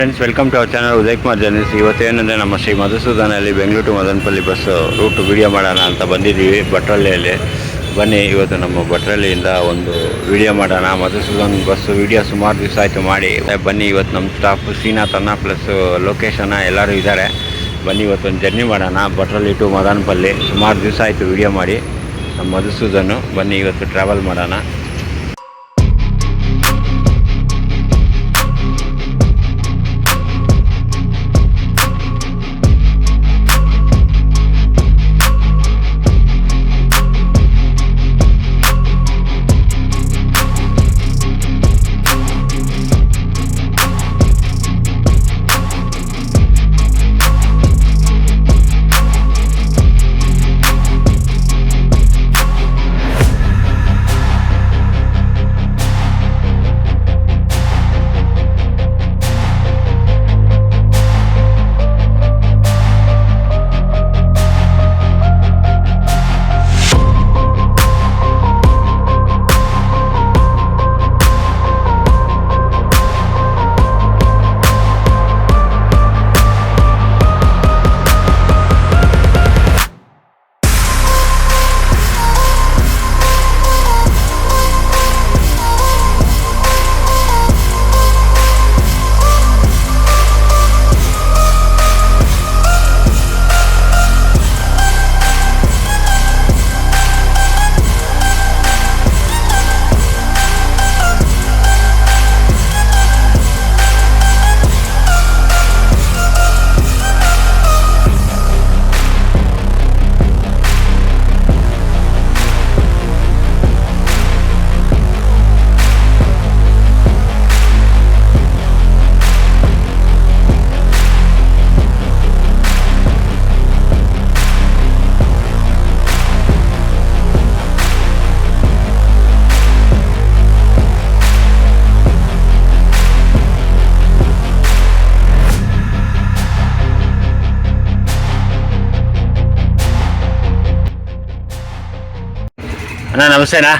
Friends, welcome to our channel Uday Kumar journeys. ಇವತ್ತೇನೆಂದರೆ ನಮ್ಮ ಶ್ರೀ ಮಧುಸೂದನಲ್ಲಿ Bengaluru to Madanapalli bus route video ಮಾಡೋಣ ಅಂತ ಬಂದಿದ್ದೀವಿ ಭಟ್ರಳ್ಳಿಯಲ್ಲಿ. ಬನ್ನಿ ಇವತ್ತು ನಮ್ಮ ಭಟ್ರಳ್ಳಿಯಿಂದ ಒಂದು ವಿಡಿಯೋ ಮಾಡೋಣ. ಮಧುಸೂದನ್ ಬಸ್ಸು ವಿಡಿಯೋ ಸುಮಾರು ದಿವಸ ಆಯಿತು ಮಾಡಿ. ಬನ್ನಿ ಇವತ್ತು ನಮ್ಮ ಸ್ಟಾಫ್ ಶ್ರೀನಾಥನ ಪ್ಲಸ್ ಲೋಕೇಶನ ಎಲ್ಲರೂ ಇದ್ದಾರೆ. ಬನ್ನಿ ಇವತ್ತೊಂದು ಜರ್ನಿ ಮಾಡೋಣ ಭಟ್ರಳ್ಳಿ ಟು ಮದನಪಲ್ಲಿ. ಸುಮಾರು ದಿವಸ ಆಯಿತು ವಿಡಿಯೋ ಮಾಡಿ ನಮ್ಮ ಮಧುಸೂದನ್ನು. ಬನ್ನಿ ಇವತ್ತು ಟ್ರಾವೆಲ್ ಮಾಡೋಣ. ಅಣ್ಣ ನಮಸ್ತೆನಾ.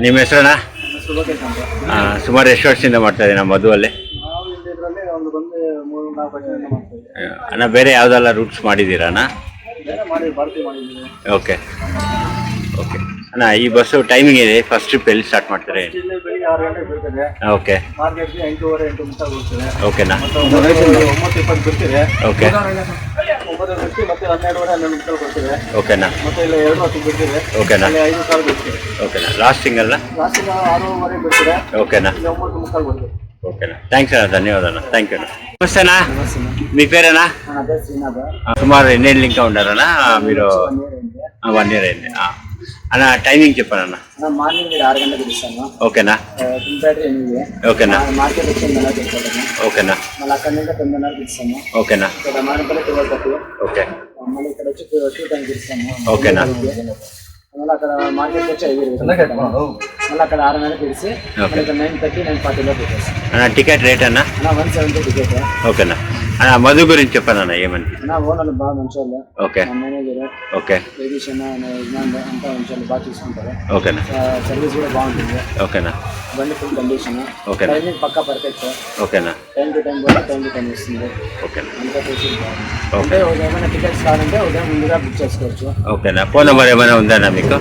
ನಿಮ್ಮ ಹೆಸರಣ್ಣ? ಸುಮಾರು ಎಷ್ಟು ವರ್ಷದಿಂದ ಮಾಡ್ತಾ ಇದ್ದೀನಿ ನಮ್ಮ ಮದುವಲ್ಲಿ. ಅಣ್ಣ ಬೇರೆ ಯಾವುದೆಲ್ಲ ರೂಟ್ಸ್ ಮಾಡಿದ್ದೀರಾ ಅಣ್ಣ? ಓಕೆ ಓಕೆ ಅಣ್ಣ, ಈ ಬಸ್ಸು ಟೈಮಿಂಗ್ ಇದೆ. ಫಸ್ಟ್ ಟ್ರಿಪ್ ಎಲ್ಲಿ ಸ್ಟಾರ್ಟ್ ಮಾಡ್ತಾರೆ? ಓಕೆ ಓಕೆನಾ ಓಕೆ ಓಕೆನಾ ಓಕೆನಾ ಓಕೆನಾ ಲಾಸ್ಟ್ ಸಿಂಗಲ್ನ ಓಕೆನಾ ಓಕೆನಾ. ಥ್ಯಾಂಕ್ಸ್ ಅಣ್ಣ, ಧನ್ಯವಾದ ಅಣ್ಣ, ಥ್ಯಾಂಕ್ ಯು ಅಣ್ಣ. నమస్తేనా, మీ పేరేనా? సుమారు ఎన్నేళ్ళు ఇంకా ఉండారన్నా మీరు? 1 year అయింది అన్న. టైమింగ్ చెప్పాను అన్న. మార్నింగ్ 6 గంటలకు తీస్తాను. ఓకేనా ఓకేనా ఓకేనా. మళ్ళీ అక్కడ నుంచి 9:30కి ఇస్తాము. ఓకేనా. ఇక్కడ మానపల్లి 12:30. ఓకే. మళ్ళీ ఇక్కడ వచ్చి 2 ఇస్తాము. ఓకేనా. మళ్ళీ అక్కడ మార్కెట్కి వచ్చి 5 మళ్ళీ అక్కడ 6:30కి ఇచ్చి 9:30 9:40లో పెట్టేస్తాను. టికెట్ రేట్ అన్న? 170 టికెట్. ఓకేనా. మధు గురించి చెప్పాను అన్న, ఏమని? ఓనర్లు బాగా మంచి ఓకే మేనేజర్ ఓకే ఎడిషన్ అంతా మంచి బాగా తీసుకుంటారు. ఓకేనా. సర్వీస్ కూడా బాగుంటుంది. ఓకేనా. బండి ఫుల్ కండిషన్. ఓకేనా. టైమింగ్ పక్కా పర్ఫెక్ట్. ఓకేనా. టైం టు టైం కూడా టైం టు టైం ఇస్తుంది. ఓకేనా. అంతా చేసి అంటే ఏమైనా టికెట్స్ కావాలంటే ఉదయం ముందుగా బుక్ చేసుకోవచ్చు. ఓకేనా. ఫోన్ నెంబర్ ఏమైనా ఉందా మీకు?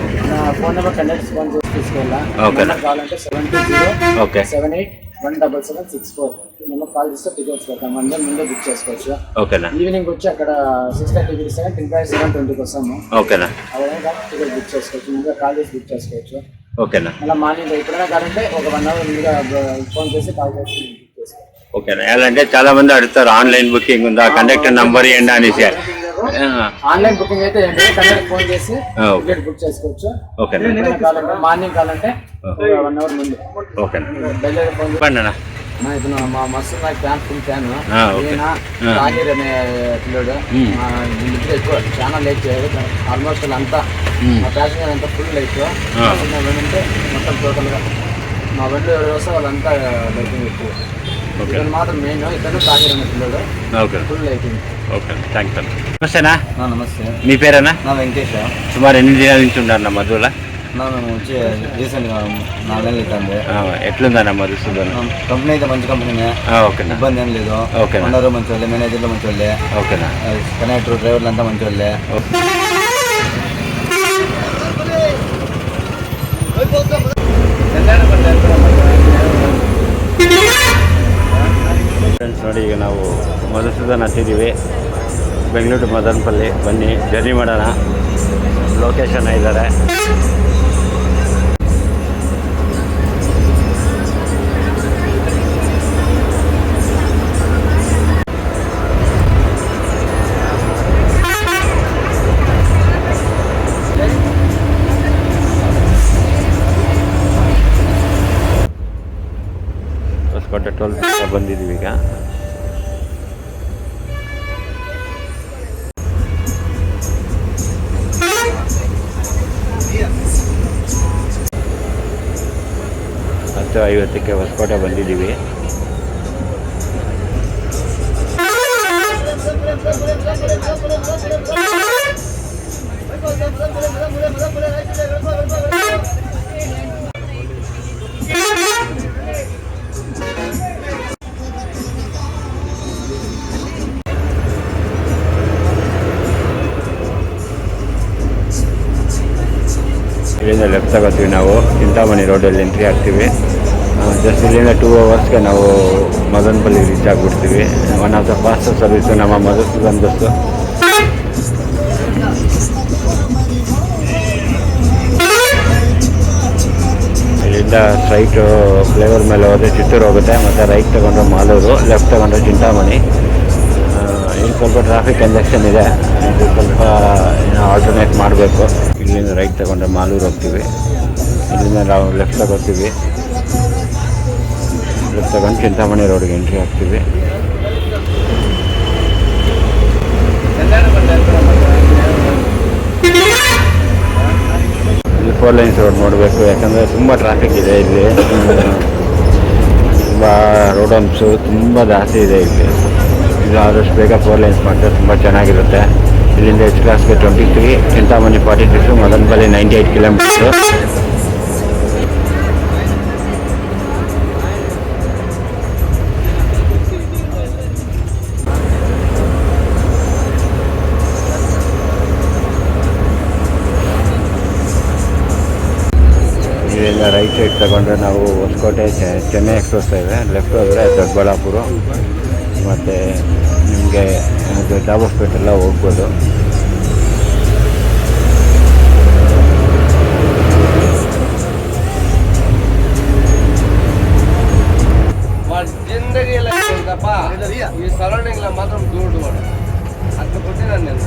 ఫోన్ నెంబర్ కండక్టర్స్ ఫోన్ చేసి తీసుకెళ్ళా. ఓకేనా. కావాలంటే 720 ఓకే 78 నెంబర్ కాల్ చేస్తే టికెట్స్ పెడతాం. ముందే బుక్ చేసుకోవచ్చు. ఓకేనా. ఈవినింగ్ వచ్చి అక్కడ 6:30కి ఇస్తే 7:20కి వస్తాము. ఓకేనా. అదే టికెట్ బుక్ చేసుకోవచ్చు. ముందుగా కాల్ చేసి బుక్ చేసుకోవచ్చు. ఓకేనా. మళ్ళీ మార్నింగ్ ఎప్పుడైనా కావాలంటే ఒక 1 hour ముందుగా ఫోన్ చేసి కాల్ చేసి బుక్ చేసుకోవచ్చు. ఓకేనా. ఎలా అంటే చాలా మంది అడుగుతారు ఆన్లైన్ బుకింగ్ ఉందా, కండక్టర్ నంబర్ ఏంటి అనేసి. ఆన్లైన్ బుకింగ్ అయితే కండక్టర్ ఫోన్ చేసి టికెట్ బుక్ చేసుకోవచ్చు. ఓకేనా. కావాలంటే మార్నింగ్ కావాలంటే 1 hour ముందు. ఓకేనా. డెలివరీ ఫోన్ చెప్పండి. ఇప్పుడు మా మస్తు నాకు ఫ్యాన్ ఫుల్ ఫ్యాన్. తాగిర్ అనే పిల్లడు నిద్ర ఎక్కువ, చాలా లేట్ చేయదు. ఆల్మోస్ట్ అంతా మా ప్యాసింజర్ అంతా ఫుల్ లైట్. అంటే మొత్తం టోటల్గా మా బండి ఎవరు వస్తే వాళ్ళంతా లైటింగ్ ఎక్కువ. ఇతను మాత్రం మెయిన్, ఇతను తాగిర్ అనే పిల్లడు ఫుల్ లైటింగ్. ఓకే, థ్యాంక్స్ అన్న. నమస్తేనా. నమస్తే. మీ పేరేనా? నా వెంకటేష్. సుమారు ఎన్ని దినాల నుంచి ఉన్నారు నా మధువుల? ನಾನು వచ్చి రీసెంట్గా 4 నెలలు అవుతుంది. ఎట్లుందన్న మధుసూదన్? కంపెనీ అయితే మంచి కంపెనీనే, ఓకేనా, ఇబ్బంది ఏం లేదు. ఓకేనా, అందరూ మంచి వాళ్ళే, మేనేజర్లు మంచి వాళ్ళే, ఓకేనా, కండక్టర్ డ్రైవర్లు అంతా మంచి వాళ్ళే. ಫ್ರೆಂಡ್ಸ್ ನೋಡಿ, ಈಗ ನಾವು ಮಧುಸೂದನ್ ಹತ್ತಿದ್ದೀವಿ, ಬೆಂಗಳೂರು ಮದನಪಲ್ಲಿ. ಬನ್ನಿ ಜರ್ನಿ ಮಾಡೋಣ. ಲೊಕೇಶನ್ ಇದ್ದಾರೆ. ಹೊಸಕೋಟೆ ಟೋಲ್ ಬಂದಿದ್ದೀವಿ ಈಗ. ಹತ್ತು 50ಕ್ಕೆ ಹೊಸಕೋಟೆ ಬಂದಿದ್ದೀವಿ. ಇಲ್ಲಿಂದ ಲೆಫ್ಟ್ ತಗೋತೀವಿ ನಾವು. ಚಿಂತಾಮಣಿ ರೋಡಲ್ಲಿ ಎಂಟ್ರಿ ಆಗ್ತೀವಿ. ಜಸ್ಟ್ ಇಲ್ಲಿಂದ 2 ಅವರ್ಸ್ಗೆ ನಾವು ಮದನಪಲ್ಲಿ ರೀಚ್ ಆಗಿಬಿಡ್ತೀವಿ. One of the fastest service ನಮ್ಮ ಮಧುಸೂದನ್ ಬಸ್ಸು. ಇಲ್ಲಿಂದ ಸ್ಟ್ರೈಟು ಫ್ಲೇವರ್ ಮೇಲೆ ಹೋದರೆ ಚಿತ್ತೂರು ಹೋಗುತ್ತೆ, ಮತ್ತು ರೈಟ್ ತಗೊಂಡ್ರೆ ಮಾಲೂರು, ಲೆಫ್ಟ್ ತಗೊಂಡ್ರೆ ಚಿಂತಾಮಣಿ. ಇಲ್ಲಿ ಸ್ವಲ್ಪ ಟ್ರಾಫಿಕ್ ಕಂಜೆಕ್ಷನ್ ಇದೆ, ಇದು ಸ್ವಲ್ಪ ಆಲ್ಟರ್ನೇಟ್ ಮಾಡಬೇಕು. ಇಲ್ಲಿಂದ ರೈಟ್ ತಗೊಂಡ್ರೆ ಮಾಲೂರು ಹೋಗ್ತೀವಿ, ಇಲ್ಲಿಂದ ನಾವು ಲೆಫ್ಟ್ ತಗೋತೀವಿ. ಲೆಫ್ಟ್ ತಗೊಂಡು ಚಿಂತಾಮಣಿ ರೋಡ್ಗೆ ಎಂಟ್ರಿ ಆಗ್ತೀವಿ. ಇಲ್ಲಿ 4 ಲೈನ್ಸ್ ರೋಡ್ ನೋಡಬೇಕು, ಯಾಕಂದರೆ ತುಂಬ ಟ್ರಾಫಿಕ್ ಇದೆ ಇಲ್ಲಿ. ತುಂಬ ರೋಡ್ ಹಂಪ್ಸು ತುಂಬ ಜಾಸ್ತಿ ಇದೆ ಇಲ್ಲಿ. ಇದು ಆದಷ್ಟು ಬೇಗ 4 ಲೈನ್ಸ್ ಮಾಡಿದ್ರೆ ತುಂಬ ಚೆನ್ನಾಗಿರುತ್ತೆ. ಇಲ್ಲಿಂದ H ಕ್ಲಾಸ್ಗೆ 23, ಚಿಂತಾಮಣಿ 46, ಮದನಪಲ್ಲಿ 98 ಕಿಲೋಮೀಟರ್ಸು. ಇಲ್ಲಿಂದ ರೈಟ್ ಸೈಡ್ ತಗೊಂಡ್ರೆ ನಾವು ಹೊಸಕೋಟೆ ಚೆನ್ನೈ ಎಕ್ಸ್ಪ್ರೆಸ್ ಇದೆ. ಲೆಫ್ಟ್ ಹೋದರೆ ದೊಡ್ಡಬಳ್ಳಾಪುರ ಮತ್ತು ನಿಮಗೆ ದಾಬಸ್ಪೇಟೆಲ್ಲ ಹೋಗ್ಬೋದು. ಜಿಂದಗಿಯಲ್ಲ ಈ ಸರೌಂಡಿಂಗ್ ಮಾತ್ರ ದೂರ ಅದಕ್ಕೆ ಕೊಟ್ಟೆ ನಾನು.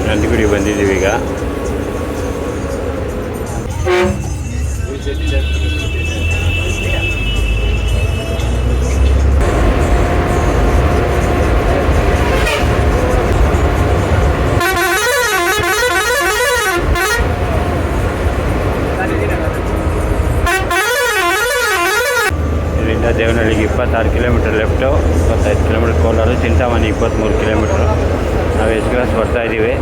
ನಂದಿಗುಡಿ ಬಂದಿದ್ದೀವಿ ಈಗ. ಇಲ್ಲಿಂದ ದೇವನಹಳ್ಳಿಗೆ 26 kilometre left, 25 kilometre Kolar, Chintamani 23 kilometre. ನಾವು H ಕ್ಲಾಸ್ ಬರ್ತಾಯಿದ್ದೀವಿ.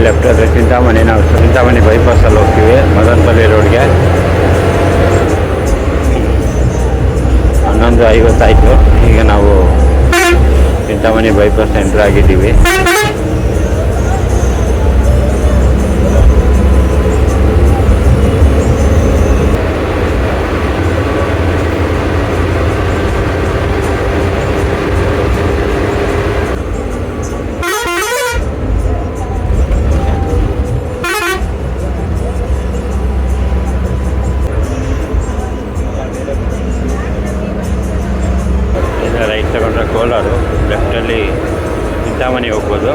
ಲೆಫ್ಟ್ ಆದರೆ ಚಿಂತಾಮಣಿ. ನಾವು ಚಿಂತಾಮಣಿ ಬೈಪಾಸಲ್ಲಿ ಹೋಗ್ತೀವಿ ಮದನಪಲ್ಲಿ ರೋಡ್ಗೆ. 11:50 ಆಯಿತು. ಈಗ ನಾವು ಚಿಂತಾಮಣಿ ಬೈಪಾಸ್ ಎಂಟ್ರ್ ಆಗಿದ್ದೀವಿ. ರೈಟ್ ತಗೊಂಡ್ರೆ ಕೋಲಾರು, ಲೆಫ್ಟಲ್ಲಿ ಚಿಂತಾಮಣಿ ಹೋಗ್ಬೋದು.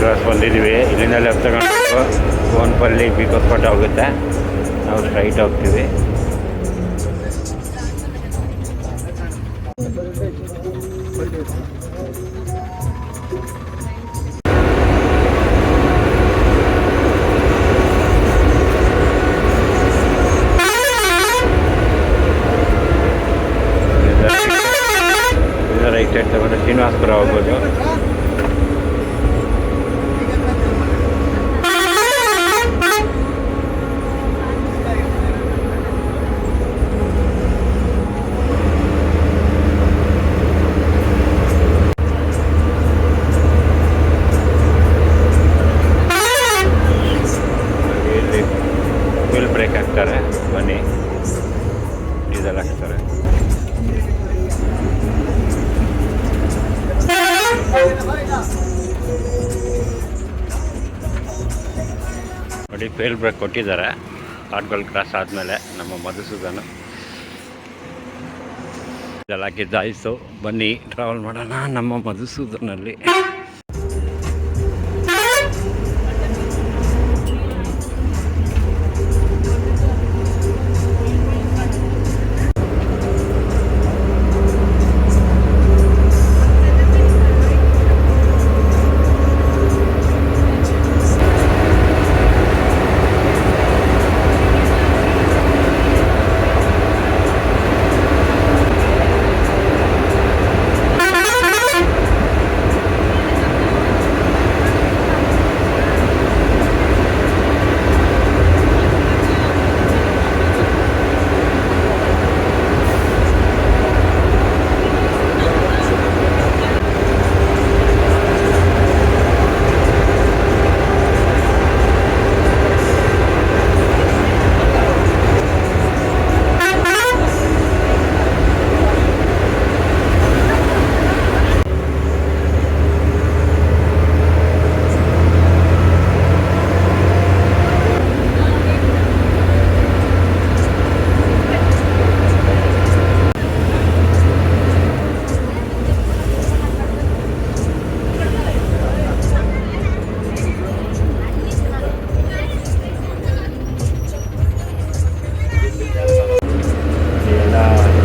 ಕ್ರಾಸ್ ಬಂದಿದ್ದೀವಿ. ಇಲ್ಲಿಂದ ಲೆಫ್ಟ್ ತಗೊಂಡು ಬೋನ್ಪಲ್ಲಿ ಬಿಕೋಸ್ಪೇಟೆ ಹೋಗುತ್ತೆ. ನಾವು ಸ್ಟ್ರೈಟ್ ಹೋಗ್ತೀವಿ. ರೈಟ್ ಸೈಡ್ ತಗೊಂಡು ಶ್ರೀನಿವಾಸಪುರ ಹೋಗ್ಬೋದು. ವೀಲ್ ಬ್ರೇಕ್ ಹಾಕ್ತಾರೆ, ಬನ್ನಿ ಡೀಸೆಲ್ ಹಾಕ್ತಾರೆ. ನೋಡಿ ವೀಲ್ ಬ್ರೇಕ್ ಕೊಟ್ಟಿದ್ದಾರೆ ಕಾಟ್ಗೋಲ್ ಕ್ರಾಸ್ ಆದಮೇಲೆ. ನಮ್ಮ ಮಧುಸೂದನ್ ಇದೆಲ್ಲ ಹಾಕಿದ್ದಾಯಿತು. ಬನ್ನಿ ಟ್ರಾವೆಲ್ ಮಾಡೋಣ ನಮ್ಮ ಮಧುಸೂದನಲ್ಲಿ.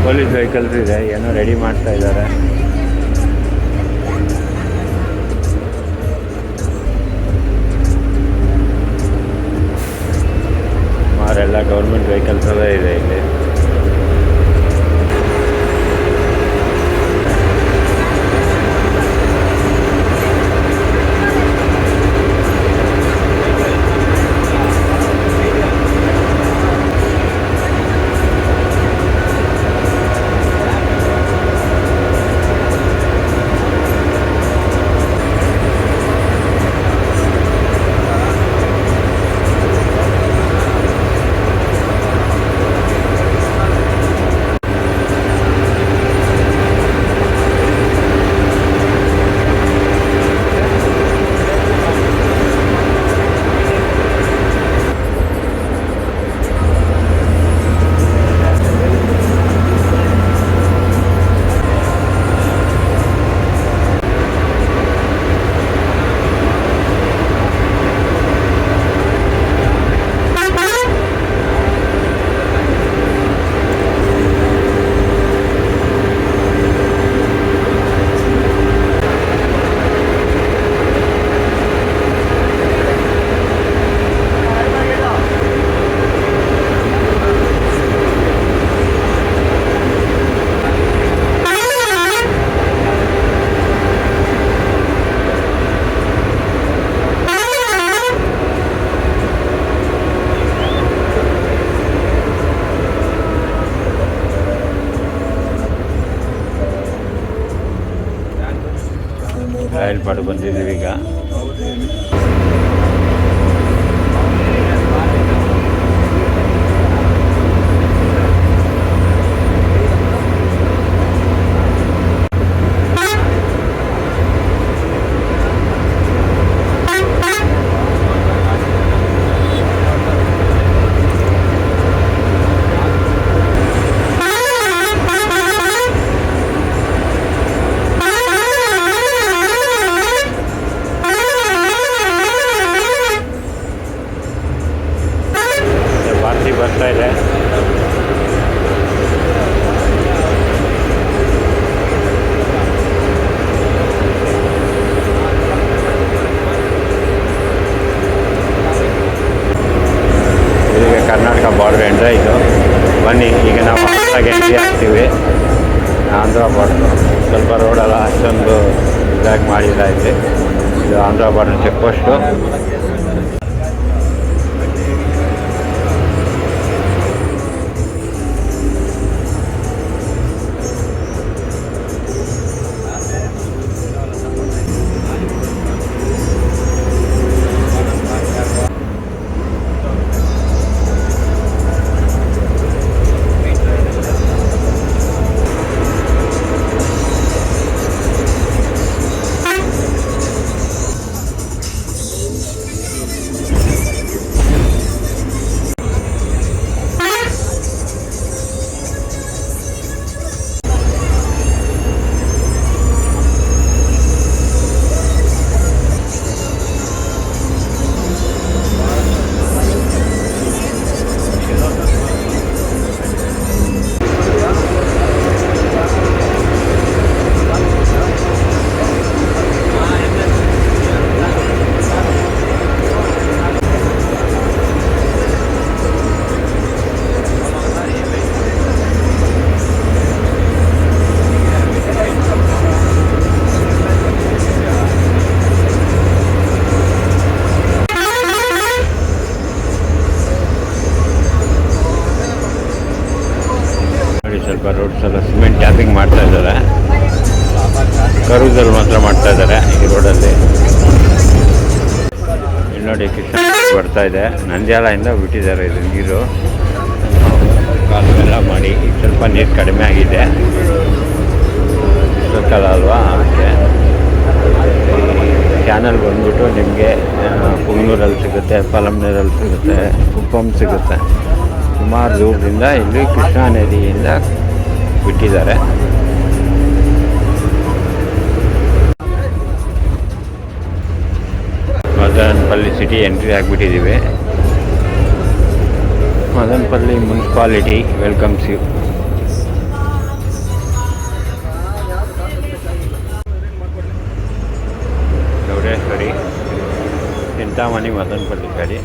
ಪೊಲೀಸ್ ವೆಹಿಕಲ್ಸ್ ಇದೆ, ಏನೋ ರೆಡಿ ಮಾಡ್ತಾ ಇದ್ದಾರೆ. ಸುಮಾರೆಲ್ಲ ಗೌರ್ಮೆಂಟ್ ವೆಹಿಕಲ್ಸ್ ಎಲ್ಲ ಇದೆ ಇಲ್ಲಿ. ರಾಯಲ್ಪಾಡು ಬಂದಿದ್ದೀವಿ ಈಗ. ಬರ್ತಾ ಇದೆ. ಈಗ ಕರ್ನಾಟಕ ಬಾರ್ಡರ್ ಎಂಟ್ರಿ ಇದು. ಬನ್ನಿ ಈಗ ನಾವು ಆಂಧ್ರಾಗೆ ಎಂಟ್ರಿ ಆಗ್ತೀವಿ. ಆಂಧ್ರ ಬಾರ್ಡ್ರು ಸ್ವಲ್ಪ ರೋಡೆಲ್ಲ ಅಷ್ಟೊಂದು ಇದಾಗಿ ಮಾಡಿದ್ದಾಯಿತು. ಇದು ಆಂಧ್ರ ಬಾರ್ಡರ್ ಚೆಕ್ ಪೋಸ್ಟು. ಸ್ವಲ್ಪ ರೋಡ್ಸ್ ಎಲ್ಲ ಸಿಮೆಂಟ್ ಟ್ಯಾಪಿಂಗ್ ಮಾಡ್ತಾ ಇದ್ದಾರೆ. ಕರೂರಲ್ಲಿ ಮಾತ್ರ ಮಾಡ್ತಾ ಇದ್ದಾರೆ ಈ ರೋಡಲ್ಲಿ. ಇಲ್ಲಿ ನೋಡಿ ಕೃಷ್ಣ ಬರ್ತಾ ಇದೆ. ನಂದ್ಯಾಲೆಯಿಂದ ಬಿಟ್ಟಿದ್ದಾರೆ ಇದು ನೀರು. ಕಾಲುವೆಲ್ಲ ಮಾಡಿ ಈಗ ಸ್ವಲ್ಪ ನೀರು ಕಡಿಮೆ ಆಗಿದೆ. ಕಾಲ ಅಲ್ವಾ, ಅದಕ್ಕೆ ಚಾನಲ್ ಬಂದ್ಬಿಟ್ಟು ನಿಮಗೆ ಪುಂಗ್ನೂರಲ್ಲಿ ಸಿಗುತ್ತೆ, ಪಲಂನೂರಲ್ಲಿ ಸಿಗುತ್ತೆ, ಕುಪ್ಪಂ ಸಿಗುತ್ತೆ. ಸುಮಾರು ದೂರದಿಂದ ಇಲ್ಲಿ ಕೃಷ್ಣಾ ನದಿಯಿಂದ ಬಿಟ್ಟಿದ್ದಾರೆ. ಮದನಪಲ್ಲಿ ಸಿಟಿ ಎಂಟ್ರಿ ಆಗಿಬಿಟ್ಟಿದ್ದೀವಿ. Madanapalli municipality welcomes you. Chintamani Madanapalli ಗಾಡಿ.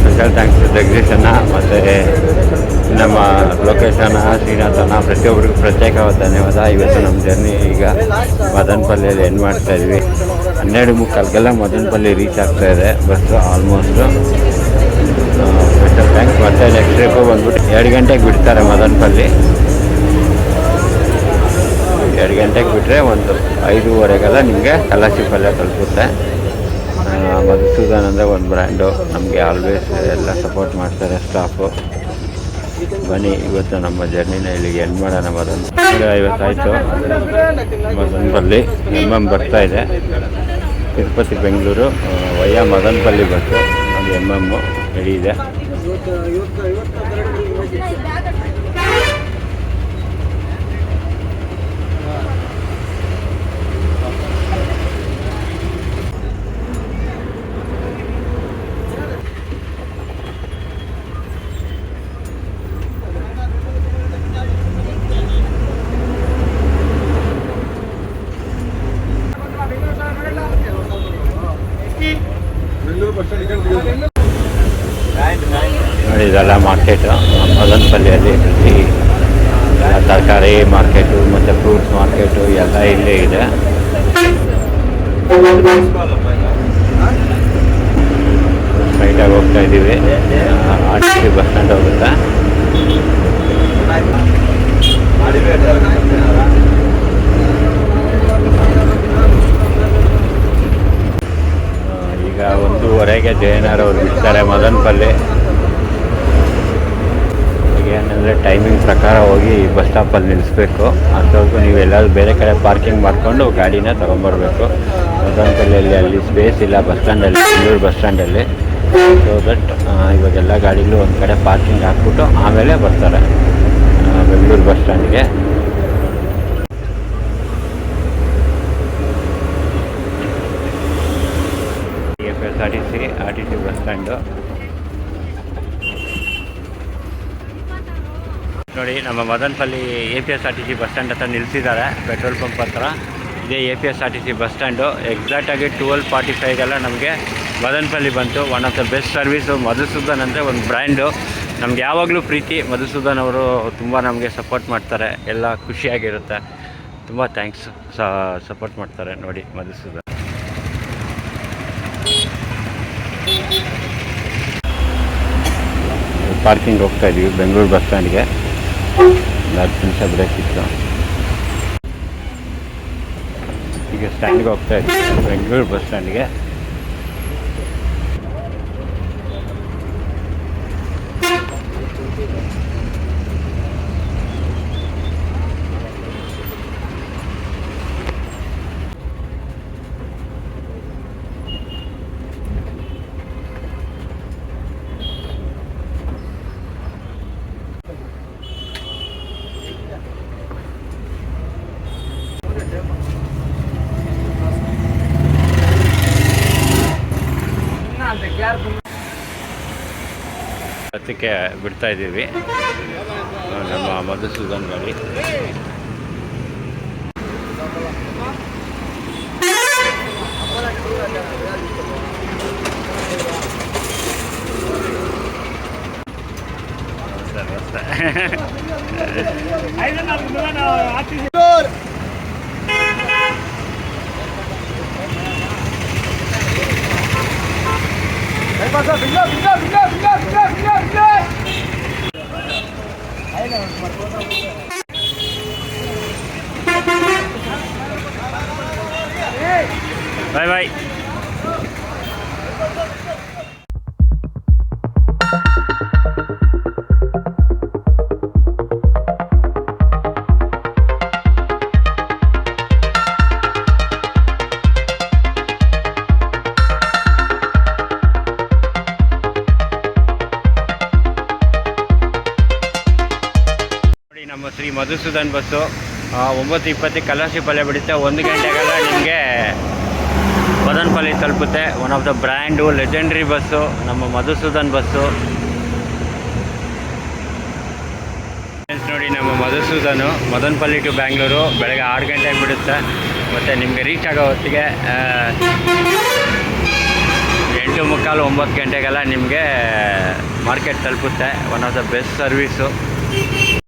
ಸ್ಪೆಷಲ್ ಥ್ಯಾಂಕ್ಸ್ ಜಗದೀಶಣ್ಣ ಮತ್ತು ನಮ್ಮ ಲೊಕೇಶನ್ ಶ್ರೀನಾಥಣ್ಣ ಪ್ರತಿಯೊಬ್ಬರಿಗೂ ಪ್ರತ್ಯೇಕವಾದ ಧನ್ಯವಾದ. ಇವತ್ತು ನಮ್ಮ ಜರ್ನಿ ಈಗ ಮದನಪಲ್ಲಿಯಲ್ಲಿ ಎಂಡ್ ಮಾಡ್ತಾಯಿದ್ವಿ. 12:45 ಮದನಪಲ್ಲಿ ರೀಚ್ ಆಗ್ತಾಯಿದೆ ಬಸ್ಸು ಆಲ್ಮೋಸ್ಟು. Special thanks. ಮತ್ತು ನೆಕ್ಸ್ಟ್ ಟ್ರಿಪ್ಪು ಬಂದ್ಬಿಟ್ಟು 2 ಗಂಟೆಗೆ ಬಿಡ್ತಾರೆ ಮದನಪಲ್ಲಿ. 2 ಗಂಟೆಗೆ ಬಿಟ್ಟರೆ ಒಂದು 5:15 ನಿಮಗೆ ಕಲಾಸಿಪಲ್ಯ ತಲುಪುತ್ತೆ. ಮಧುಸೂದನ್ ಅಂದರೆ ಒಂದು ಬ್ರ್ಯಾಂಡು, ನಮಗೆ ಆಲ್ವೇಸ್ ಎಲ್ಲ ಸಪೋರ್ಟ್ ಮಾಡ್ತಾರೆ ಸ್ಟಾಫು. ಬನ್ನಿ ಇವತ್ತು ನಮ್ಮ ಜರ್ನಿನ ಇಲ್ಲಿಗೆ ಎಂಡ್ ಮಾಡೋಣ. 50 ಆಯಿತು ಮದನಪಲ್ಲಿ ಬರ್ತಾಯಿದೆ. ತಿರುಪತಿ ಬೆಂಗಳೂರು ವಯ್ಯ ಮದನಪಲ್ಲಿ ಬಸ್ಸು ಒಂದು ರೆಡಿ ಇದೆ. ನೋಡಿ ಇದೆಲ್ಲ ಮಾರ್ಕೆಟು ಮದನಪಲ್ಲಿಯಲ್ಲಿ. ತರಕಾರಿ ಮಾರ್ಕೆಟು ಮತ್ತು ಫ್ರೂಟ್ಸ್ ಮಾರ್ಕೆಟು ಎಲ್ಲ ಇಲ್ಲೇ ಇದೆ. ಸ್ಟ್ರೈಟಾಗಿ ಹೋಗ್ತಾ ಇದ್ದೀವಿ. RTC ಬಸ್ ಸ್ಟ್ಯಾಂಡ್ ಹೋಗುತ್ತಾ. ಈಗ 1:15 ಜಯನರ್ ಅವ್ರು ಬಿಡ್ತಾರೆ ಮದನಪಲ್ಲಿ. ಏನಂದರೆ ಟೈಮಿಂಗ್ ಪ್ರಕಾರ ಹೋಗಿ ಬಸ್ ಸ್ಟಾಪಲ್ಲಿ ನಿಲ್ಲಿಸ್ಬೇಕು. ಅಷ್ಟೊಂದು ನೀವು ಎಲ್ಲಾದರೂ ಬೇರೆ ಕಡೆ ಪಾರ್ಕಿಂಗ್ ಮಾಡಿಕೊಂಡು ಗಾಡಿನ ತೊಗೊಂಬರ್ಬೇಕು. ಮದನಪಲ್ಲಿಯಲ್ಲಿ ಅಲ್ಲಿ ಸ್ಪೇಸ್ ಇಲ್ಲ ಬಸ್ ಸ್ಟ್ಯಾಂಡಲ್ಲಿ, ಬೆಂಗಳೂರು ಬಸ್ ಸ್ಟ್ಯಾಂಡಲ್ಲಿ. ಸೊ ದಟ್ ಇವಾಗೆಲ್ಲ ಗಾಡಿಗಳು ಒಂದು ಕಡೆ ಪಾರ್ಕಿಂಗ್ ಹಾಕ್ಬಿಟ್ಟು ಆಮೇಲೆ ಬರ್ತಾರೆ ಬೆಂಗಳೂರು ಬಸ್ ಸ್ಟ್ಯಾಂಡ್ಗೆ. RTC ಬಸ್ ಸ್ಟ್ಯಾಂಡು ನೋಡಿ. ನಮ್ಮ ಮದನಪಲ್ಲಿ APSRTC ಬಸ್ ಸ್ಟ್ಯಾಂಡ್ ಹತ್ರ ನಿಲ್ಲಿಸಿದ್ದಾರೆ, ಪೆಟ್ರೋಲ್ ಪಂಪ್ ಹತ್ರ. ಇದೇ APSRTC ಬಸ್ ಸ್ಟ್ಯಾಂಡು. ಎಕ್ಸಾಕ್ಟಾಗಿ 12:45 ನಮಗೆ ಮದನಪಲ್ಲಿ ಬಂತು. One of the best service. Madhusudan ಅಂದರೆ ಒಂದು ಬ್ರ್ಯಾಂಡು. ನಮ್ಗೆ ಯಾವಾಗಲೂ ಪ್ರೀತಿ. ಮಧುಸೂದನ್ ಅವರು ತುಂಬ ನಮಗೆ ಸಪೋರ್ಟ್ ಮಾಡ್ತಾರೆ, ಎಲ್ಲ ಖುಷಿಯಾಗಿರುತ್ತೆ. ತುಂಬ ಥ್ಯಾಂಕ್ಸ್. ಸಪೋರ್ಟ್ ಮಾಡ್ತಾರೆ ನೋಡಿ ಮಧುಸೂದನ್. ಪಾರ್ಕಿಂಗ್ ಹೋಗ್ತಾ ಇದ್ದೀವಿ ಬೆಂಗಳೂರು ಬಸ್ ಸ್ಟ್ಯಾಂಡ್ಗೆ. 10 ನಿಮಿಷ ಬ್ರೇಕ್ ಇತ್ತು. ಈಗ ಸ್ಟ್ಯಾಂಡ್ಗೆ ಹೋಗ್ತಾ ಇದ್ದೀವಿ ಬೆಂಗಳೂರು ಬಸ್ ಸ್ಟ್ಯಾಂಡ್ಗೆ. ಅದಕ್ಕೆ ಬಿಡ್ತಾ ಇದ್ದೀವಿ ನಮ್ಮ ಮಧುಸೂದನ್ ಗಾಡಿ. ಬಾಯ್ ಬಾಯ್. ನಮ್ಮ ಶ್ರೀ ಮಧುಸೂದನ್ ಬಸ್ಸು 9:20 ಕಲಾಸಿಪಲ್ಯ ಬಿಡುತ್ತೆ. 1 ಗಂಟೆಗೆಲ್ಲ ನಿಮಗೆ ಮದನಪಲ್ಲಿ ತಲುಪುತ್ತೆ. One of the brand legendary bus ನಮ್ಮ ಮಧುಸೂದನ್ ಬಸ್ಸು. ನೋಡಿ ನಮ್ಮ ಮಧುಸೂದನು, ಮದನಪಲ್ಲಿ ಟು ಬ್ಯಾಂಗ್ಳೂರು ಬೆಳಗ್ಗೆ 6 ಗಂಟೆಗೆ ಬಿಡುತ್ತೆ. ಮತ್ತು ನಿಮಗೆ ರೀಚ್ ಆಗೋ ಹೊತ್ತಿಗೆ 8:45 9 ಗಂಟೆಗೆಲ್ಲ ನಿಮಗೆ ಮಾರ್ಕೆಟ್ ತಲುಪುತ್ತೆ. One of the best service.